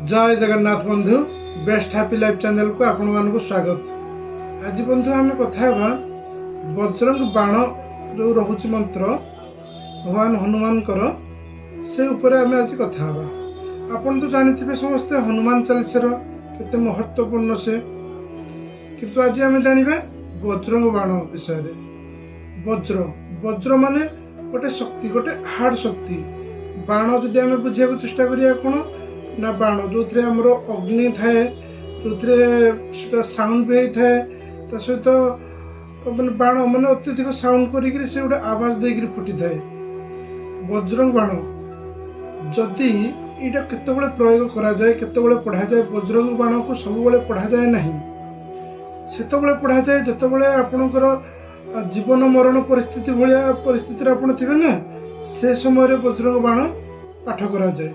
जय जगन्नाथ बंधु best happy life channel को आपण मानक स्वागत। आज बंधु आम कथा वज्रंग बाण जो रोचे मंत्र भगवान हनुमान से उपर आम आज कथा आपन तो जानी समस्ते हनुमान चालीसार केते महत्वपूर्ण से, किंतु आज आम जानिबा वज्रंग बाण विषय। वज्र वज्र माने गोटे शक्ति, गोटे हार्ड शक्ति। बाण जदि आम बुझा चेष्टा करिया कोन ना बाण जो थे आमर अग्नि थाए, जो साउंड भी होता है, ता सहित मैंने बाण मैंने अत्यधिक साउंड करी से गोटे आवाज देकर फुटी थाए। वज्रंग बाण जदि यहाँ केतबेले प्रयोग करा जाए, केतबेले पढ़ा जाए, वज्रंग बाण को सबुबले पढ़ा जाए नहीं। सेतबेले पढ़ा जाए जितेबाला आपणकर जीवन मरण परिस्थिति भाया परिस्थिति आपन थे ना, से समय वज्रंग बाण पाठ करा जाए।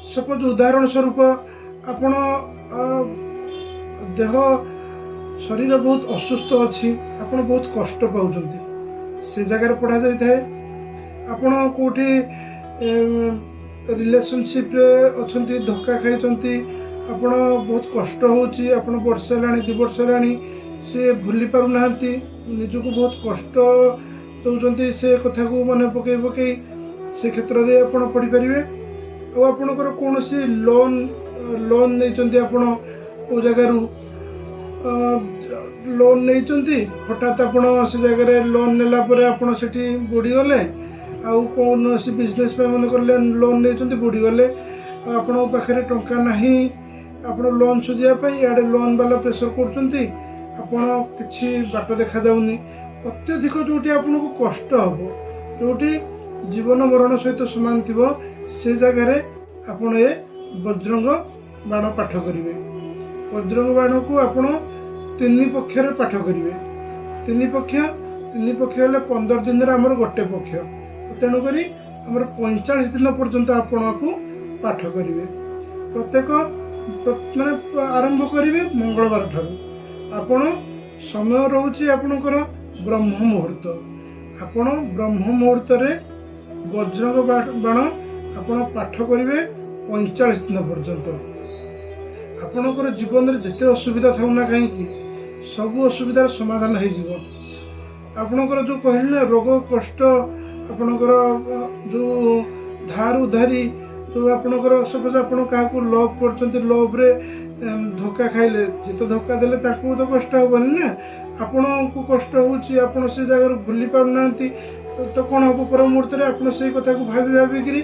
सपोज उदाहरण स्वरूप आपण देह शरीर बहुत असुस्थ अच्छी, आपण बहुत कष्ट पाउछंती, से जगह पढ़ा जाई थाए। आपण कोठी रिलेशनशिप रे अछंती, धोखा खाइछंती, आपण बहुत कष्ट होउची, आपण वर्ष लाणी 2 वर्ष लाणी से भूली पारु नाहंती, निजको बहुत कष्ट दउछंती, से कथा को मन पकई पकई से क्षेत्र रे आपण पढ़ी परिबे। और आपणकर कौन सी लोन नहीं आपण को जगार लोन नहीं, हठात आपण से जगह लोन नेला परे आपण सेठी बुड़ी गले, आउ कौन सी बिजनेस पे मन कर लोन नहीं बुड़ी गले, आपण पाखे टंका नहीं, आपण लोन सुझिया इे लोन वाला प्रेसर करछंती, आपण किछि बाट देखा जाउनी, अत्यधिक जोटी आपण को कष्ट हम, जोटी जीवन मरण सहित समान थिबो, से जगह आपण ये वज्रंग बाण पाठ करेंगे। वज्रंग बाण को आपण 3 पक्ष पाठ करेंगे। 3 पक्ष 15 दिन आमर गोटे पक्ष, तेणुक आमर 45 दिन पर्यंत आपण को पाठ करेंगे। प्रत्येक माने आरंभ करेंगे मंगलवार ठारू। आपण समय रोचे आपणकर ब्रह्म मुहूर्त, आपण ब्रह्म मुहूर्त रे वज्रंग बाण आपण पाठ करेंगे 45 दिन पर्यंत। आपणकर जीवन में जिते असुविधा था ना कहीं सब असुविधार समाधान हो। आपणकर जो कहली ना रोग कष्ट, आपणकर जो धार उधारी, जो आपणकर सपोज आपण क्या लव कर लव रे धोखा खाइले, जिते धोखा देले ताकू तो कष्ट हेनी ना, आपण को कष्ट होची, आपण से जगह भूली पारना, तो कौन हम पर मुहूर्त में आप से कथा को भावी भाविकी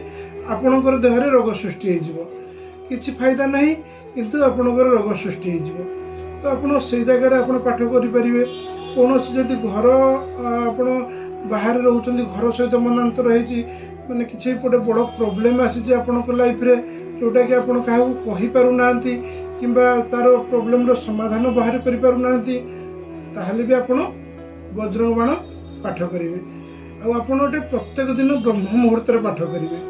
आपणकर देह में रोग सृष्टि हो, किसी फायदा नहीं, किंतु आपणकर रोग सृष्टि हो। तो आप से जगह आप पाठ करें। कौन सी जदि घर आप बाहर रोचे, घर सहित मनांतर होती माने किसी गोटे बड़ प्रोब्लेम आसी आपंक लाइफ रे, जोटा कि आप कहीपना कि तार प्रोब्लेम समाधान बाहर करना, ताहले भी आप वज्रंग बाण पाठ करेंगे। आप गोटे प्रत्येक दिन ब्रह्म मुहूर्त पाठ करेंगे।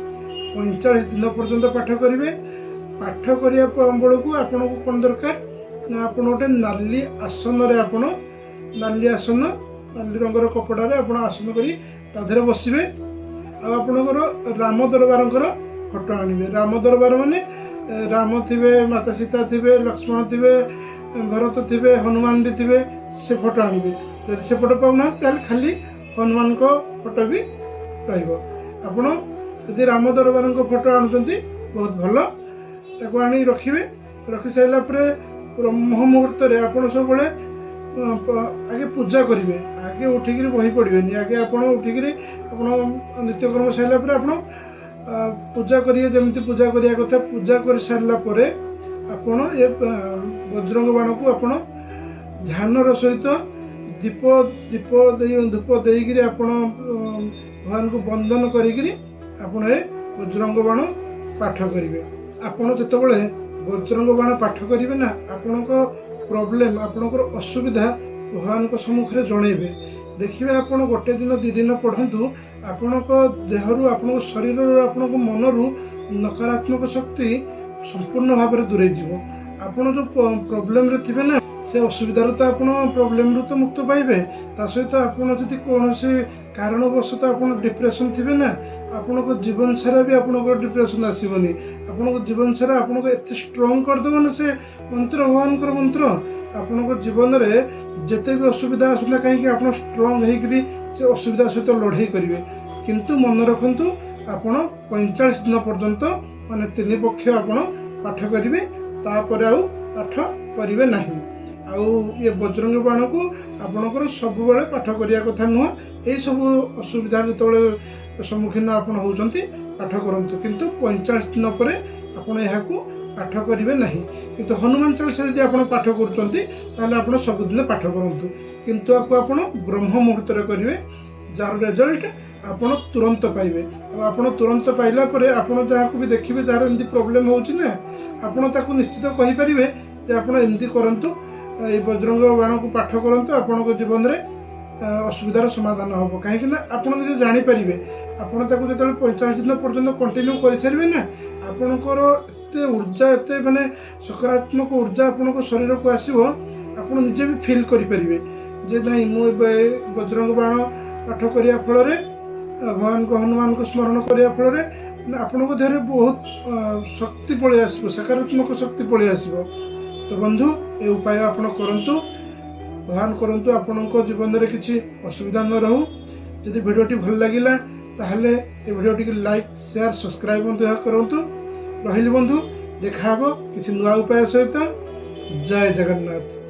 45 दिन पर्यंत पाठ करेंगे। पाठ करने बेलू आपन को कौन दरकार ना, आप गोटे नाली आसन रे, आप नाली आसन, नाली रंगर कपड़ा आप आसन कर बसवे। आपणकर राम दरबार फोटो आनबे। राम दरबार माने राम थे, माता सीता थे, लक्ष्मण थे, भरत थे, हनुमान भी थे, से फोटो आनबे। जब से फोटो पाऊना खाली हनुमान को फोटो भी रही। यदि राम दरबार फोटो आणुचंती बहुत भल, ताको आनी रखिबे। रखी साइला परे ब्रह्म मुहूर्त रे आपण सब बळे आगे पूजा करिवे। आगे उठिक बही पड़बेनी, आगे आपण उठिक आपण नित्यकर्म साइला परे आपण पूजा करिए, जेमती पूजा करिया कथा। पूजा कर सारला परे आपण ए वज्रंग बाण को आपण ध्यानर सहित दीप दीप धूप देकर आपण भगवान को वंदन करी आपण ए वज्रंग बाण पाठ करेंगे। आपण जितेबाला वज्रंग बाण पाठ करेंगे ना, आपण प्रोब्लेम, आपणकर असुविधा भगवान को सम्मुखें जनइबे। देखिए आपण गोटे दिन 2 दिन पढ़ंतु, आपण देहरु, आपण शरीर, आपण मनरु नकारात्मक शक्ति संपूर्ण भाव में दूरे जीवो। आपण जो प्रोब्लेम रे थिबे ना, से असुविधा तो आप प्रोब्लेम तो मुक्त पाइबे। ता सहित आपड़ जदि कौन कारणवशतः आप डिप्रेशन थे ना आपको जीवन सारा भी आपको डिप्रेशन आसबनी आपको जीवन सारा आपको एत स्ट्रंग करदेव ना से मंत्र भगवान मंत्र आपको जीवन में जिते भी असुविधा आसता कहीं आप स्ट्रंग होकर से असुविधा सहित लड़ाई करेंगे किंतु मन रखु आप 45 दिन पर्यंत माने 3 पक्ष आप पाठ करेंगे तापर आउ पाठ करेंगे ना आउ ये बजरंग बाण को आपणकर सब पाठ करने कथा नुह यही सब असुविधा जो सम्मुखीन आप होती पाठ करूँ किंतु 45 दिन पर आपड़ यहाँ पाठ करेंगे ना किंतु हनुमान चालीसा यदि आप पाठ कर सबुदिन पाठ करूँ किंतु आपको आप ब्रह्म मुहूर्त करेंगे जार रिजल्ट आप तुरंत पाइबे आप तुरंत पाइला परे आप जहाँ भी देखिए जार एमती प्रोब्लेम होना आप निश्चित कहींपर जे आप एमती करूँ ये बजरंग बाण को पाठ करूँ आपण जीवन में असुविधार समाधान हम कहीं आप जानीपारे आपड़ जो 45 दिन पर्यटन कंटिन्यू कर सारे ना आपणकर एत ऊर्जा एत माने सकारात्मक ऊर्जा आपण शरीर को आसो आप निजे भी फिल करेंगे जे नहीं मुझे बजरंग बाण पाठ करने फल भगवान को हनुमान को स्मरण करने फल आपण देह बहुत शक्ति पलि आस सकारात्मक शक्ति पलि आस तो बंधु ये उपाय आप करंतु भगवान करंतु आपणको जीवन में किसी असुविधा न रहू यदि भिडियोटी भल लगिला ताहले ये भिडियोटी लाइक शेयर सब्सक्राइब करंतु रहिली बंधु देखा किसी नुआ उपाय सहित जय जगन्नाथ।